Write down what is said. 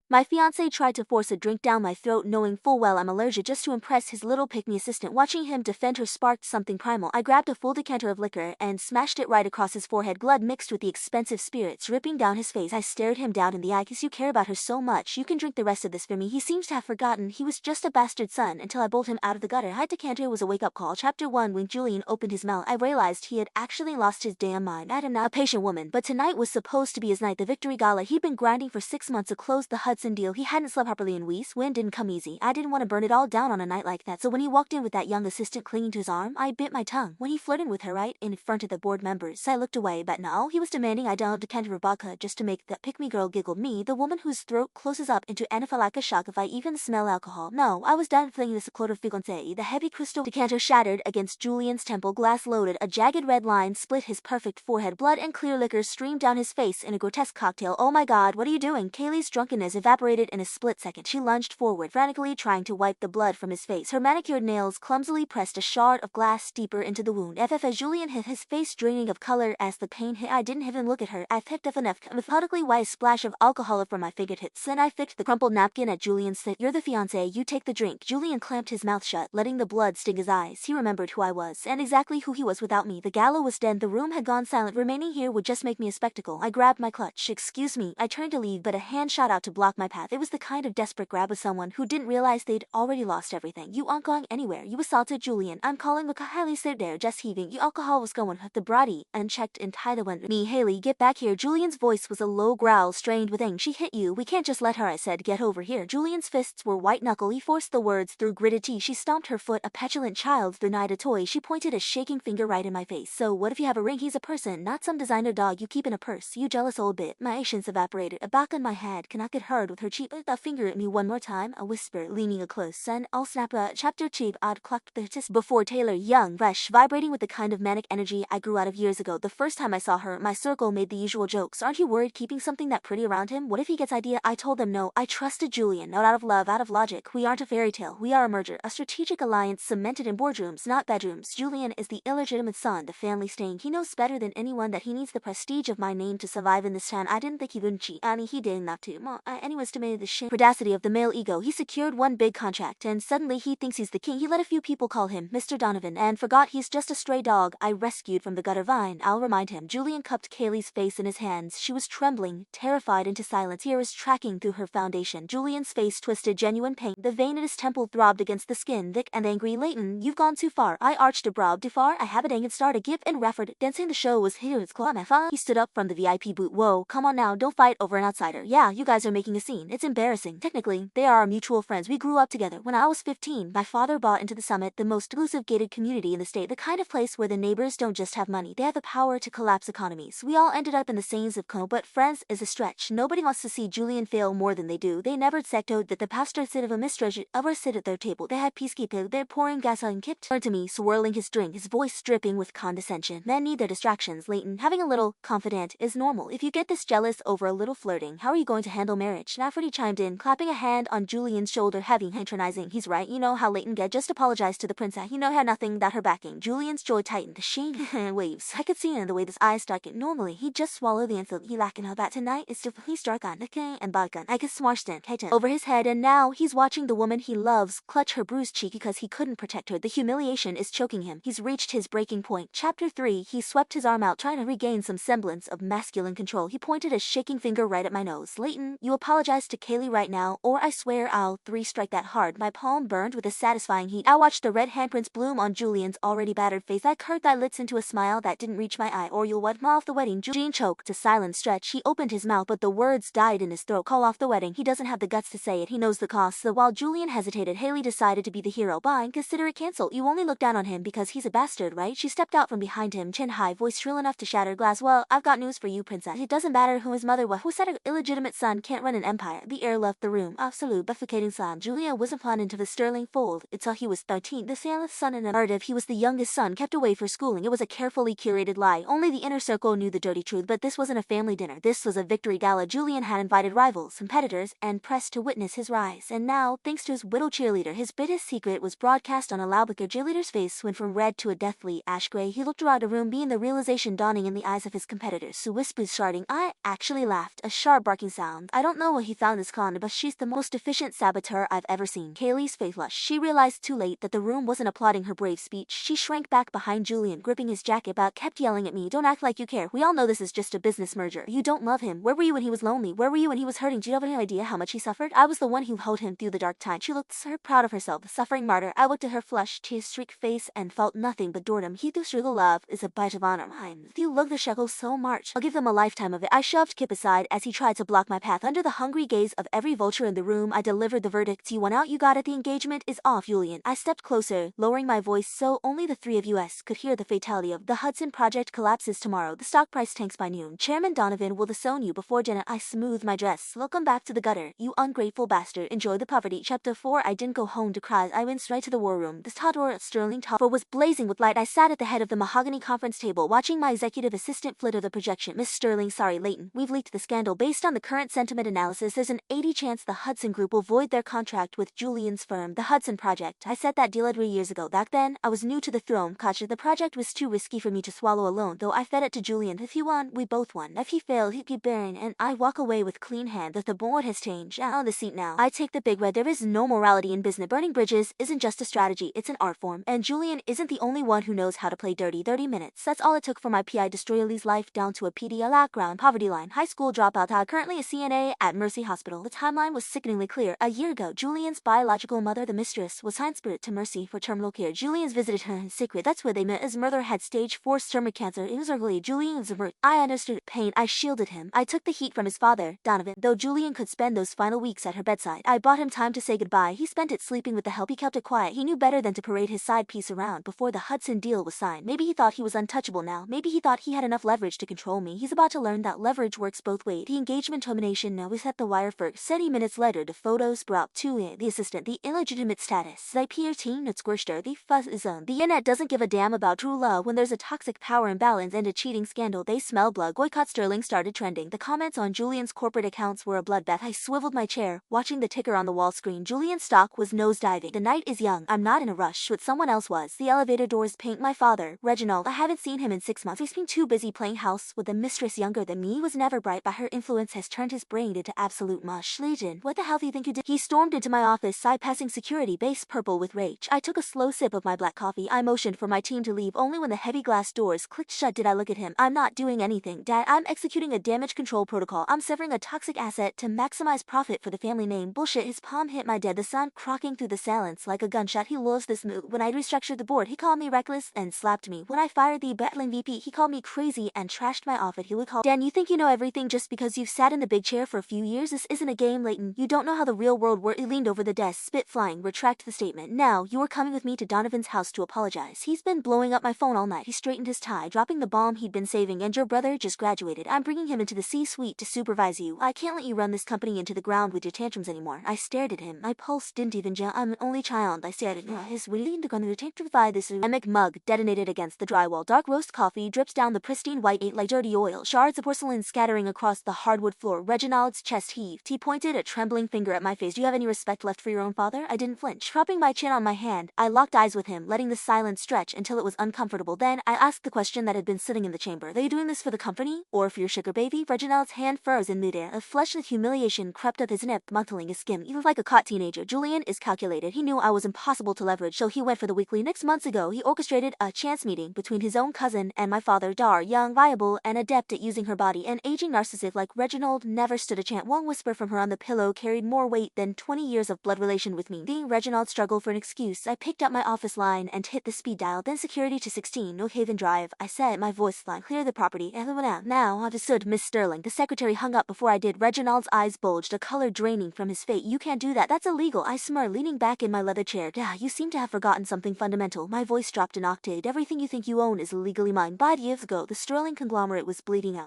My fiancé tried to force a drink down my throat knowing full well I'm allergic just to impress his little pick-me assistant. Watching him defend her sparked something primal. I grabbed a full decanter of liquor and smashed it right across his forehead, blood mixed with the expensive spirits dripping down his face. I stared him down in the eye. "'Cause you care about her so much, you can drink the rest of this for me." He seems to have forgotten he was just a bastard son until I bowled him out of the gutter. "Hi Decanter" was a wake-up call. Chapter 1. When Julian opened his mouth, I realized he had actually lost his damn mind. I am not a patient woman, but tonight was supposed to be his night, the victory gala. He'd been grinding for 6 months to close the Hudson deal. He hadn't slept properly in weeks. Wind didn't come easy. I didn't want to burn it all down on a night like that, so when he walked in with that young assistant clinging to his arm, I bit my tongue. When he flirted with her right in front of the board members, I looked away, but no, he was demanding I down a decanter of vodka just to make the pick-me girl giggle. Me, the woman whose throat closes up into anaphylactic shock if I even smell alcohol. No, I was done flinging this clot of Fiancé. The heavy crystal decanter shattered against Julian's temple, glass loaded, a jagged red line split his perfect forehead, blood and clear liquor streamed down his face in a grotesque cocktail. "Oh my god, what are you doing?" Kaylee's drunkenness evaporated in a split second. She lunged forward, frantically trying to wipe the blood from his face. Her manicured nails clumsily pressed a shard of glass deeper into the wound. As Julian hit his face draining of color as the pain hit. I didn't even look at her. I picked up enough methodically wiped a splash of alcohol from my fingertips. Then I flicked the crumpled napkin at Julian's feet. "You're the fiancé, you take the drink." Julian clamped his mouth shut, letting the blood sting his eyes. He remembered who I was, and exactly who he was without me. The gala was dead. The room had gone silent. Remaining here would just make me a spectacle. I grabbed my clutch. "Excuse me." I turned to leave, but a hand shot out to block my path. It was the kind of desperate grab of someone who didn't realize they'd already lost everything. "You aren't going anywhere. You assaulted Julian." "I'm calling the Haley stood there, just heaving. "You alcohol was going." The body unchecked and tied the one. "Me, Haley, get back here." Julian's voice was a low growl strained with anger. "She hit you. We can't just let her." I said. "Get over here." Julian's fists were white knuckle. He forced the words through gritted teeth. "She stomped her foot, a petulant child denied a toy." She pointed a shaking finger right in my face. "So what if you have a ring? He's a person, not some designer dog you keep in a purse. You jealous old bit." My patience evaporated. A back on my head. Can I get heard with her cheek? "A finger at me one more time." A whisper, leaning a close. "Son, I'll snap a." Chapter 2. Odd clocked the tis before Taylor, young, fresh, vibrating with the kind of manic energy I grew out of years ago. The first time I saw her, my circle made the usual jokes. "Aren't you worried keeping something that pretty around him? What if he gets idea?" I told them no. I trusted Julian, not out of love, out of logic. We aren't a fairy tale. We are a merger, a strategic alliance cemented in boardrooms, not bedrooms. Julian is the illegitimate son, the family stain. He knows better than anyone that he needs the prestige of my name to survive in this town. I didn't think he wouldn't cheat. Annie, he did not to. Anyways, to me, the shame audacity of the male ego. He secured one big contract, and suddenly he thinks he's the king. He let a few people call him Mr. Donovan, and forgot he's just a stray dog I rescued from the gutter vine. I'll remind him. Julian cupped Kaylee's face in his hands. She was trembling, terrified into silence, tears tracking through her foundation. Julian's face twisted, genuine pain. The vein in his temple throbbed against the skin, thick and angry. "Leighton, you've gone too far." I arched a brow. "Too far? I have a dang and start a gift and Rafford. Dancing the show was here. It's claw my fun." He stood up from the VIP booth. "Whoa, come on now, don't fight over an outsider." "Yeah, you guys are making a scene. It's embarrassing. Technically, they are our mutual friends. We grew up together. When I was 15, my father bought into the Summit, the most exclusive gated community in the state, the kind of place where the neighbors don't just have money, they have the power to collapse economies. We all ended up in the same zip code, but friends is a stretch. Nobody wants to see Julian fail more than they do. They never sectoed that the pastor said of a mistress ever sit at their table. They had peacekeeping. They're pouring gasoline. Kip turned to me, swirling his drink, his voice dripping with condescension. "Men need their distractions, Leighton. Having a little confidant is normal. If you get this jealous over a little flirting, how are you going to handle marriage?" Nafferty chimed in, clapping a hand on Julian's shoulder, heavy, patronizing. "He's right. You know how Leighton get. Just apologize to the princess. You know had nothing that her backing." Julian's jaw tightened. The shame waves. I could see in the way his eyes darkened. Normally, he'd just swallow the insult. He lacking her, but tonight it's still he's dark on the king and balkan. I could smarston Kaitan over his head, and now he's watching the woman he loves clutch her bruised cheek because he couldn't protect her. The humiliation is choking him. He's reached his breaking point. Chapter 3. He swept his arm out, trying to regain some semblance of masculine control. He pointed a shaking finger right at my nose. "Leighton, you apologize to Kaylee right now, or I swear I'll strike that hard." My palm burned with a satisfying heat. I watched the red handprints bloom on Julian's already battered face. I curved my lips into a smile that didn't reach my eye. "Or you'll what? Call off the wedding." Julian choked a silent stretch. He opened his mouth, but the words died in his throat. "Call off the wedding." He doesn't have the guts to say it. He knows the cost. So while Julian hesitated, Haley decided to be the hero. "Fine, consider it canceled. You only look down on him because he's a bastard, right?" She stepped out from behind him, chin high, voice shrill enough to shatter glass. "Well, I've got news for you, princess. It doesn't matter who his mother was. Who said an illegitimate son can't run an empire?" The air left the room. Absolute suffocating sound. Julia wasn't planned into the sterling fold until he was 13. The sailor's son in a narrative, he was the youngest son, kept away for schooling. It was a carefully curated lie. Only the inner circle knew the dirty truth, but this wasn't a family dinner. This was a victory gala. Julian had invited rivals, competitors, and press to witness his rise. And now, thanks to his widow cheerleader, his biggest secret was broadcast on a loudspeaker. Cheerleader's face went from red to a deathly ash gray. He looked around the room, being the realization dawning in the eyes of his competitors. So whispers starting. I actually laughed. A sharp barking sound. I don't know what he found this con, but she's the most efficient saboteur I've ever seen. Kaylee's face flushed. She realized too late that the room wasn't applauding her brave speech. She shrank back behind Julian, gripping his jacket, but kept yelling at me, "Don't act like you care. We all know this is just a business merger. You don't love him. Where were you when he was lonely? Where were you when he was hurting? Do you have any idea how much he suffered? I was the one who held him through the dark time." She looked so proud of herself, the suffering martyr. I looked at her flushed, tear-streaked face and felt nothing but boredom. He threw sugar love is a bite of honor. You look the shekels so much. I'll give them a lifetime of it. I shoved Kip aside as he tried to block my path. Under the hungry gaze of every vulture in the room, I delivered the verdict. "You went out, you got it. The engagement is off, Julian." I stepped closer, lowering my voice so only the three of us could hear the fatality of the Hudson Project collapses tomorrow. The stock price tanks by noon. Chairman Donovan will disown you before dinner. I smoothed my dress. "Welcome back to the gutter, you ungrateful bastard. Enjoy the poverty." Chapter 4. I didn't go home to cry. I went straight to the war room. The Tador Sterling Tower was blazing with light. I sat at the head of the mahogany conference table, watching my executive assistant flitter the projection. "Miss Sterling, sorry, Leighton. We've leaked the scandal. Based on the current sentiment analysis, there's an 80 chance the Hudson Group will void their contract with Julian's firm, the Hudson Project. I said that deal 3 years ago. Back then, I was new to the throne. Gotcha. The project was too risky for me to swallow alone, though I fed it to Julian. If he won, we both won. If he failed, he'd keep bearing, and I walk away with clean hand. That the board has changed. I'm on the seat now. I take the big red. There is no morality in business. Burning bridges isn't just a strategy, it's an art form. And Julian isn't the only one who knows how to play dirty. 30 minutes. That's all it took for my PI to destroy Lee's life down to a PDL background, poverty line, high school dropout, currently a CNA at Mercy Hospital. The timeline was sickeningly clear. A year ago, Julian's biological mother, the mistress, was signed spirit to Mercy for terminal care. Julian's visited her in secret. That's where they met. His mother had stage 4 stomach cancer. It was ugly. Julian was avert. I understood pain. I shielded him. I took the heat from his father, Donovan. Though Julian could spend those final weeks at her bedside, I bought him time to say goodbye. He spent it sleeping with the help. He kept it quiet. He knew better than to parade his side piece around before the Hudson deal was signed. Maybe he thought he was untouchable now. Maybe he thought he had enough leverage to control me. He's about to learn that leverage works both ways. The engagement termination now was at the wire first. 30 minutes later, the photos brought to the assistant. The illegitimate status. They peer teen at squished. The fuzz is on. The internet doesn't give a damn about true love when there's a toxic power imbalance and a cheating scandal. They smell blood. Boycott Sterling started trending. The comments on Julian's corporate accounts were a bloodbath. I swiveled my chair, watching the ticker on the wall screen. Julian's stock was nosediving. The night is young. I'm not in a rush, but someone else was. The elevator doors ping. My father, Reginald. I haven't seen him in 6 months. He's been too busy playing house with a mistress younger than me. He was never bright, but her influence has turned his brain into absolute mush. "Legion, what the hell do you think you did?" He stormed into my office, bypassing security, base purple with rage. I took a slow sip of my black coffee. I motioned for my team to leave. Only when the heavy glass doors clicked shut did I look at him. "I'm not doing anything, Dad. I'm executing a damage control protocol. I'm severing a toxic asset to maximize profit for the family name." Bullshit. His palm hit my dead, the sound cracking through the silence like a gunshot. He lost this move. When I restructured the board, he called me reckless and slapped me. When I fired the battling VP, he called me crazy and trashed my office. He would call, "Dan, you think you know everything just because you've sat in the big chair for a few years? This isn't a game, Leighton. You don't know how the real world works." He leaned over the desk, spit flying. "Retract the statement. Now, you are coming with me to Donovan's house to apologize. He's been blowing up my phone all night." He straightened his tie, dropping the bomb he'd been saving. "And your brother just graduated. I'm bringing him into the C-suite to supervise you. I can't let you run this company into the ground with your tantrums anymore." I stared at him. My pulse didn't even jump. "I'm an only child." I stared at him. "His willing to go to tantrify this ceramic mug detonated against the drywall. Dark roast coffee drips down the pristine white ate like dirty oil. Shards of porcelain scattering across the hardwood floor. Reginald's chest heaved. He pointed a trembling finger at my face. "Do you have any respect left for your own father?" I didn't flinch. Propping my chin on my hand, I locked eyes with him, letting the silence stretch until it was uncomfortable. Then I asked the question that had been sitting in the chamber. "Are you doing this for the company or for your sugar baby?" Reginald's hand froze in midair. A flush of humiliation crept up his neck, muffling his skin. He was like a caught teenager. Julian is calculated. He knew I was impossible to leverage, so he went for the weekly. 6 months ago, he orchestrated a chance meeting between his own cousin and my father, Dar, young, viable, and adept at using her body. An aging narcissist like Reginald never stood a chance. One whisper from her on the pillow carried more weight than 20 years of blood relation with me. Seeing Reginald struggle for an excuse, I picked up my office line and hit the speed dial. "Then security to 16, Oak Haven Drive," I said, my voice line. "Clear the property." Everyone out. "Now, understood, Miss Sterling." The secretary hung up before I did. Reginald's eyes bulged, a color draining from his face. "You can't do that. That's illegal." I smirked, leaning back in my leather chair. "You seem to have forgotten something fundamental." My voice dropped an octave. "Everything you think you own is illegally mine. 5 years ago, the Sterling conglomerate was bleeding out.